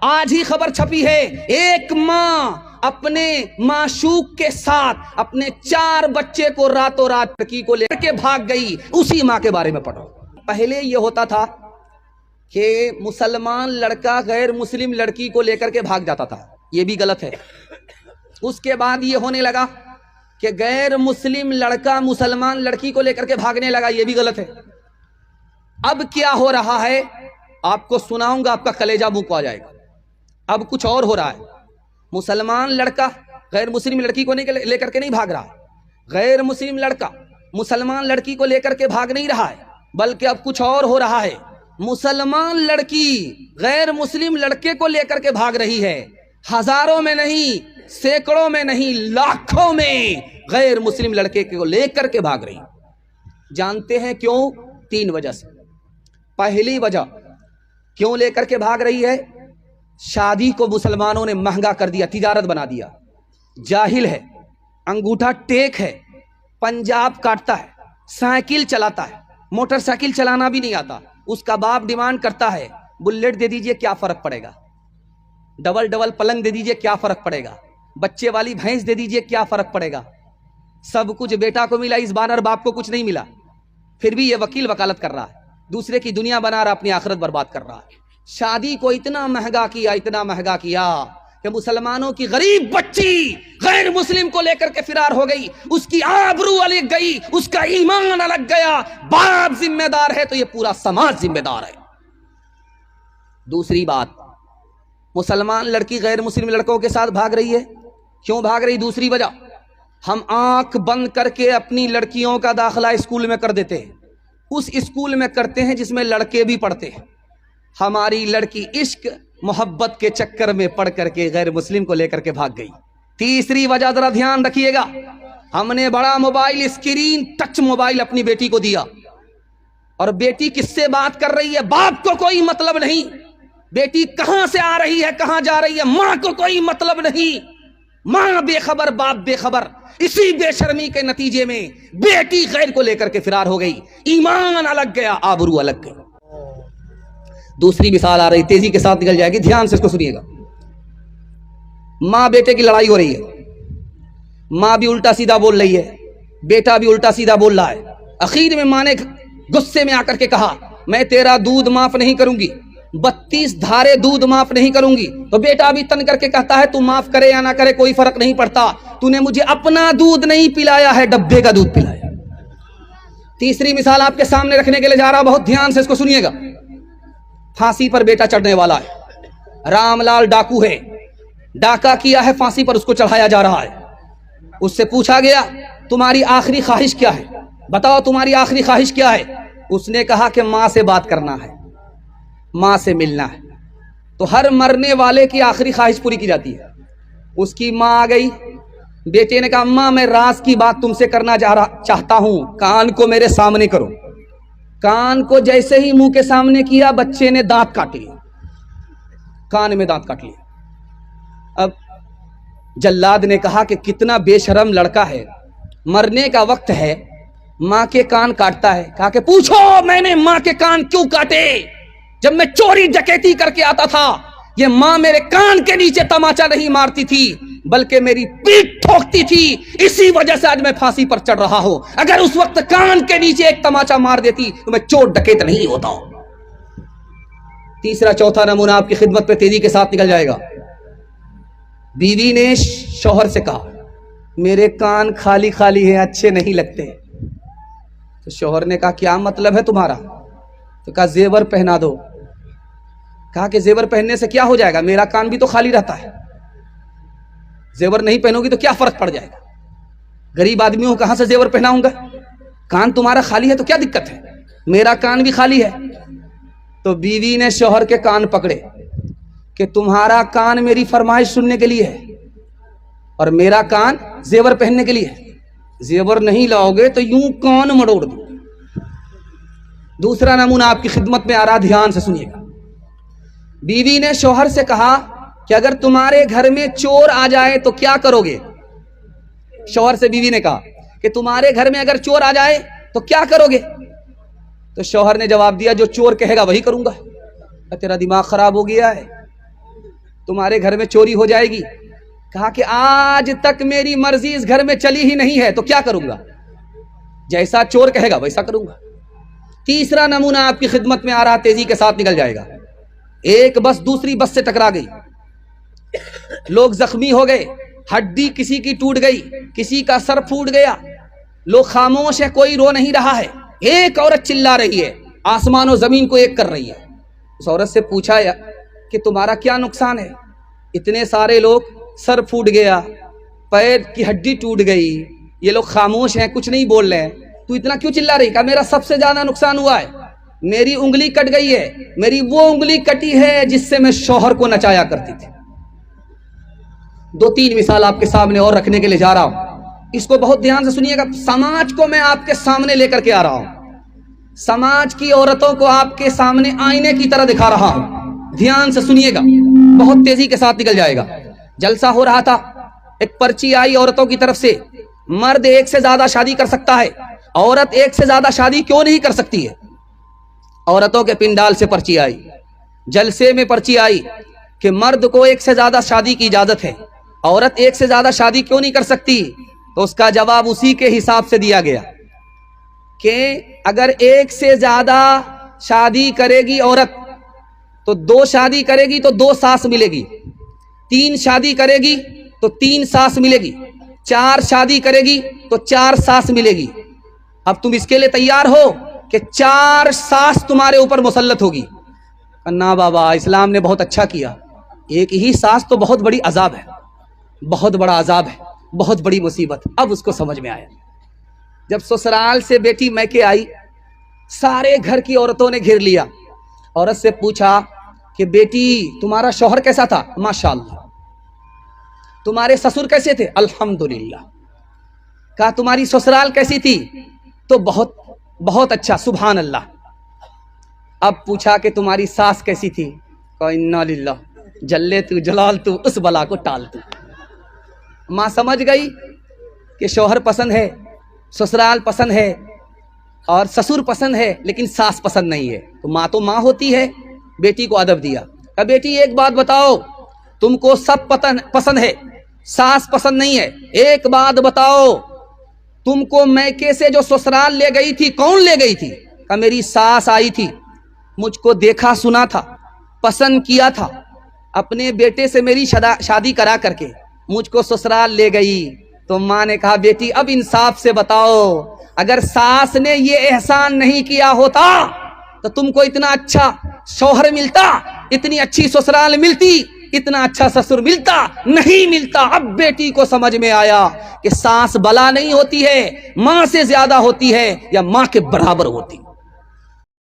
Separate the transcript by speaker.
Speaker 1: آج ہی خبر چھپی ہے، ایک ماں اپنے معشوق کے ساتھ اپنے 4 بچے کو راتوں رات لڑکی کو لے کے بھاگ گئی. اسی ماں کے بارے میں پڑھو. پہلے یہ ہوتا تھا کہ مسلمان لڑکا غیر مسلم لڑکی کو لے کر کے بھاگ جاتا تھا، یہ بھی غلط ہے. اس کے بعد یہ ہونے لگا کہ غیر مسلم لڑکا مسلمان لڑکی کو لے کر کے بھاگنے لگا، یہ بھی غلط ہے. اب کیا ہو رہا ہے آپ کو سناؤں گا، آپ کا کلیجہ منہ کو آ جائے گا. اب کچھ اور ہو رہا ہے. مسلمان لڑکا غیر مسلم لڑکی کو لے کر کے نہیں بھاگ رہا، غیر مسلم لڑکا مسلمان لڑکی کو لے کر کے بھاگ نہیں رہا ہے، بلکہ اب کچھ اور ہو رہا ہے. مسلمان لڑکی غیر مسلم لڑکے کو لے کر کے بھاگ رہی ہے. ہزاروں میں نہیں، سینکڑوں میں نہیں، لاکھوں میں غیر مسلم لڑکے کو لے کر کے بھاگ رہی. جانتے ہیں کیوں؟ 3 وجہ سے. پہلی وجہ کیوں لے کر کے بھاگ رہی ہے؟ شادی کو مسلمانوں نے مہنگا کر دیا، تجارت بنا دیا. جاہل ہے، انگوٹھا ٹیک ہے، پنجاب کاٹتا ہے، سائیکل چلاتا ہے، موٹر سائیکل چلانا بھی نہیں آتا. اس کا باپ ڈیمانڈ کرتا ہے بلیٹ دے دیجئے، کیا فرق پڑے گا؟ ڈبل پلنگ دے دیجئے، کیا فرق پڑے گا؟ بچے والی بھینس دے دیجئے، کیا فرق پڑے گا؟ سب کچھ بیٹا کو ملا، اس بانر باپ کو کچھ نہیں ملا. پھر بھی یہ وکیل وکالت کر رہا ہے، دوسرے کی دنیا بنا رہا، اپنی آخرت برباد کر رہا ہے. شادی کو اتنا مہنگا کیا، اتنا مہنگا کیا کہ مسلمانوں کی غریب بچی غیر مسلم کو لے کر کے فرار ہو گئی. اس کی آبرو الگ گئی، اس کا ایمان الگ گیا. باپ ذمہ دار ہے تو یہ پورا سماج ذمہ دار ہے. دوسری بات، مسلمان لڑکی غیر مسلم لڑکوں کے ساتھ بھاگ رہی ہے. کیوں بھاگ رہی؟ دوسری وجہ، ہم آنکھ بند کر کے اپنی لڑکیوں کا داخلہ اسکول میں کر دیتے ہیں. اس اسکول میں کرتے ہیں جس میں لڑکے بھی پڑھتے ہیں. ہماری لڑکی عشق محبت کے چکر میں پڑھ کر کے غیر مسلم کو لے کر کے بھاگ گئی. تیسری وجہ ذرا دھیان رکھیے گا، ہم نے بڑا موبائل، اسکرین ٹچ موبائل اپنی بیٹی کو دیا، اور بیٹی کس سے بات کر رہی ہے باپ کو کوئی مطلب نہیں. بیٹی کہاں سے آ رہی ہے، کہاں جا رہی ہے، ماں کو کوئی مطلب نہیں. ماں بے خبر، باپ بے خبر. اسی بے شرمی کے نتیجے میں بیٹی غیر کو لے کر کے فرار ہو گئی. ایمان الگ گیا، آبرو الگ گئی. دوسری مثال آ رہی، تیزی کے ساتھ نکل جائے گی، دھیان سے اس کو سنیے گا. ماں بیٹے کی لڑائی ہو رہی ہے، ماں بھی الٹا سیدھا بول رہی ہے، بیٹا بھی الٹا سیدھا بول رہا ہے. اخیر میں ماں نے غصے میں آ کر کے کہا، میں تیرا دودھ معاف نہیں کروں گی، 32 دھارے دودھ معاف نہیں کروں گی. تو بیٹا بھی تن کر کے کہتا ہے، تو معاف کرے یا نہ کرے کوئی فرق نہیں پڑتا، تو نے مجھے اپنا دودھ نہیں پلایا ہے، ڈبے کا دودھ پلایا. تیسری مثال آپ کے سامنے رکھنے کے لیے جا رہا، بہت دھیان سے اس کو سنیے گا. پھانسی پر بیٹا چڑھنے والا ہے، رام لال ڈاکو ہے، ڈاکہ کیا ہے، پھانسی پر اس کو چڑھایا جا رہا ہے. اس سے پوچھا گیا، تمہاری آخری خواہش کیا ہے؟ بتاؤ تمہاری آخری خواہش کیا ہے؟ اس نے کہا کہ ماں سے بات کرنا ہے، ماں سے ملنا ہے. تو ہر مرنے والے کی آخری خواہش پوری کی جاتی ہے. اس کی ماں آ گئی، بیٹے نے کہا، اماں میں راز کی بات تم سے کرنا چاہتا ہوں، کان کو میرے سامنے کرو. کان کو جیسے ہی منہ کے سامنے کیا، بچے نے دانت کاٹ لیا، کان میں دانت کاٹ لیا. اب جلاد نے کہا کہ کتنا بے شرم لڑکا ہے، مرنے کا وقت ہے، ماں کے کان کاٹتا ہے. کہا کہ پوچھو میں نے ماں کے کان کیوں کاٹے؟ جب میں چوری ڈکیتی کر کے آتا تھا، یہ ماں میرے کان کے نیچے تماچا نہیں مارتی تھی بلکہ میری پیٹھ ٹھوکتی تھی. اسی وجہ سے آج میں پھانسی پر چڑھ رہا ہوں. اگر اس وقت کان کے نیچے ایک تماچا مار دیتی تو میں چور ڈکیت نہیں ہوتا ہوں. تیسرا چوتھا نمونہ آپ کی خدمت پہ تیزی کے ساتھ نکل جائے گا. بیوی نے شوہر سے کہا، میرے کان خالی خالی ہیں، اچھے نہیں لگتے. تو شوہر نے کہا، کیا مطلب ہے تمہارا؟ تو کہا، زیور پہنا دو. کہا کہ زیور پہننے سے کیا ہو جائے گا؟ میرا کان بھی تو خالی رہتا ہے. زیور نہیں پہنو گی تو کیا فرق پڑ جائے گا؟ غریب آدمی ہوں، کہاں سے زیور پہناؤں گا؟ کان تمہارا خالی ہے تو کیا دقت ہے؟ میرا کان بھی خالی ہے. تو بیوی نے شوہر کے کان پکڑے کہ تمہارا کان میری فرمائش سننے کے لیے ہے اور میرا کان زیور پہننے کے لیے ہے. زیور نہیں لاؤ گے تو یوں کان مڑوڑ دو. دوسرا نمونہ آپ کی خدمت میں آ رہا، دھیان سے سنیے گا. بیوی نے شوہر سے کہا کہ اگر تمہارے گھر میں چور آ جائے تو کیا کرو گے؟ شوہر سے بیوی نے کہا کہ تمہارے گھر میں اگر چور آ جائے تو کیا کرو گے؟ تو شوہر نے جواب دیا، جو چور کہے گا وہی کروں گا. تیرا دماغ خراب ہو گیا ہے، تمہارے گھر میں چوری ہو جائے گی. کہا کہ آج تک میری مرضی اس گھر میں چلی ہی نہیں ہے تو کیا کروں گا, جیسا چور کہے گا ویسا کروں گا. تیسرا نمونہ آپ کی خدمت میں آ رہا, تیزی کے ساتھ نکل جائے گا. ایک بس دوسری بس سے ٹکرا گئی, لوگ زخمی ہو گئے, ہڈی کسی کی ٹوٹ گئی, کسی کا سر پھوٹ گیا, لوگ خاموش ہے, کوئی رو نہیں رہا ہے. ایک عورت چلا رہی ہے, آسمان و زمین کو ایک کر رہی ہے. اس عورت سے پوچھا کہ تمہارا کیا نقصان ہے؟ اتنے سارے لوگ, سر پھوٹ گیا, پیر کی ہڈی ٹوٹ گئی, یہ لوگ خاموش ہیں, کچھ نہیں بول رہے ہیں, تو اتنا کیوں چلا رہی؟ کہا میرا سب سے زیادہ نقصان ہوا ہے, میری انگلی کٹ گئی ہے, میری وہ انگلی کٹی ہے جس سے میں شوہر کو نچایا کرتی تھی. دو تین مثال آپ کے سامنے اور رکھنے کے لیے جا رہا ہوں, اس کو بہت دھیان سے سنیے گا. سماج کو میں آپ کے سامنے لے کر کے آ رہا ہوں, سماج کی عورتوں کو آپ کے سامنے آئینے کی طرح دکھا رہا ہوں. دھیان سے سنیے گا, بہت تیزی کے ساتھ نکل جائے گا. جلسہ ہو رہا تھا, ایک پرچی آئی عورتوں کی طرف سے, مرد ایک سے زیادہ شادی کر سکتا ہے, عورت ایک سے زیادہ شادی کیوں نہیں کر سکتی ہے. عورتوں کے پنڈال سے پرچی آئی, جلسے میں پرچی آئی کہ مرد کو ایک سے زیادہ شادی کی اجازت ہے, عورت ایک سے زیادہ شادی کیوں نہیں کر سکتی. تو اس کا جواب اسی کے حساب سے دیا گیا کہ اگر ایک سے زیادہ شادی کرے گی عورت تو 2 شادی کرے گی تو 2 ساس ملے گی, 3 شادی کرے گی تو 3 ساس ملے گی, 4 شادی کرے گی تو 4 ساس ملے گی. اب تم اس کے لیے تیار ہو کہ 4 ساس تمہارے اوپر مسلط ہوگی؟ نہ بابا, اسلام نے بہت اچھا کیا, ایک ہی ساس تو بہت بڑی عذاب ہے, بہت بڑا عذاب ہے, بہت بڑی مصیبت. اب اس کو سمجھ میں آیا. جب سسرال سے بیٹی میکے آئی, سارے گھر کی عورتوں نے گھیر لیا. عورت سے پوچھا کہ بیٹی تمہارا شوہر کیسا تھا؟ ماشاءاللہ. تمہارے سسر کیسے تھے؟ الحمدللہ. کہا تمہاری سسرال کیسی تھی؟ تو بہت بہت اچھا, سبحان اللہ. اب پوچھا کہ تمہاری ساس کیسی تھی؟ کہا انا للہ, جلے تو جلال تو, اس بلا کو ٹال تو. ماں سمجھ گئی کہ شوہر پسند ہے, سسرال پسند ہے, اور سسر پسند ہے, لیکن ساس پسند نہیں ہے. تو ماں ہوتی ہے. بیٹی کو ادب دیا. کہ بیٹی ایک بات بتاؤ, تم کو سب پسند ہے, ساس پسند نہیں ہے, ایک بات بتاؤ, تم کو میکے سے جو سسرال لے گئی تھی کون لے گئی تھی؟ کہ میری ساس آئی تھی, مجھ کو دیکھا سنا تھا, پسند کیا تھا, اپنے بیٹے سے میری شادی کرا کر کے مجھ کو سسرال لے گئی. تو ماں نے کہا بیٹی اب انصاف سے بتاؤ, اگر ساس نے یہ احسان نہیں کیا ہوتا تو تم کو اتنا اچھا شوہر ملتا, اتنی اچھی سسرال ملتی, اتنا اچھا سسر ملتا؟ نہیں ملتا. اب بیٹی کو سمجھ میں آیا کہ ساس بلا نہیں ہوتی ہے, ماں سے زیادہ ہوتی ہے یا ماں کے برابر ہوتی.